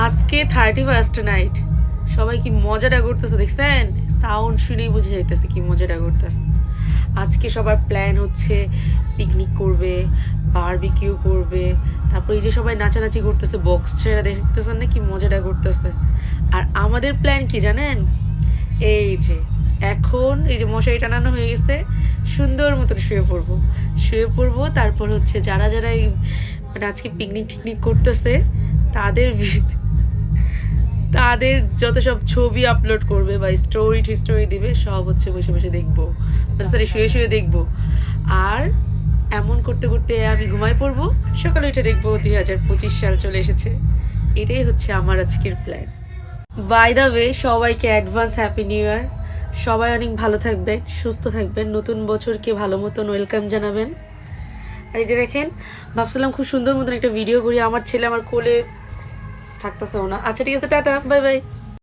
আজকে 31st night. সবাই কি মজাটা করতেছে দেখছেন? সাউন্ড শুনেই বুঝে যাইতেছে কি মজাটা করতেছে। আজকে সবার প্ল্যান হচ্ছে পিকনিক করবে, বারবিকিউ করবে, তারপর এই যে সবাই নাচানাচি করতেছে, বক্স ছেড়ে দেখতেছেন না কি মজাটা করতেছে। আর আমাদের প্ল্যান কি জানেন? এই যে এখন এই যে মশারি টানানো হয়ে গেছে, সুন্দর মতন শুয়ে পড়বো। তারপর হচ্ছে যারা যারা এই মানে আজকে পিকনিক টিকনিক করতেছে তাদের তাদের যত সব ছবি আপলোড করবে বা স্টোরি দিবে, সব হচ্ছে বসে বসে দেখবো, সরি শুয়ে শুয়ে দেখবো। আর এমন করতে করতে আমি ঘুমায় পড়বো, সকালে উঠে দেখবো 2025 সাল চলে এসেছে। এটাই হচ্ছে আমার আজকের প্ল্যান। বাই দ্য ওয়ে, সবাইকে অ্যাডভান্স হ্যাপি নিউ ইয়ার। সবাই অনেক ভালো থাকবেন, সুস্থ থাকবেন, নতুন বছরকে ভালো মতন ওয়েলকাম জানাবেন। আর এই যে দেখেন, ভাবছিলাম খুব সুন্দর মতন একটা ভিডিও করি, আমার ছেলে আমার কোলে থাকতেছেও না। আচ্ছা ঠিক আছে, টাটা, বাই বাই।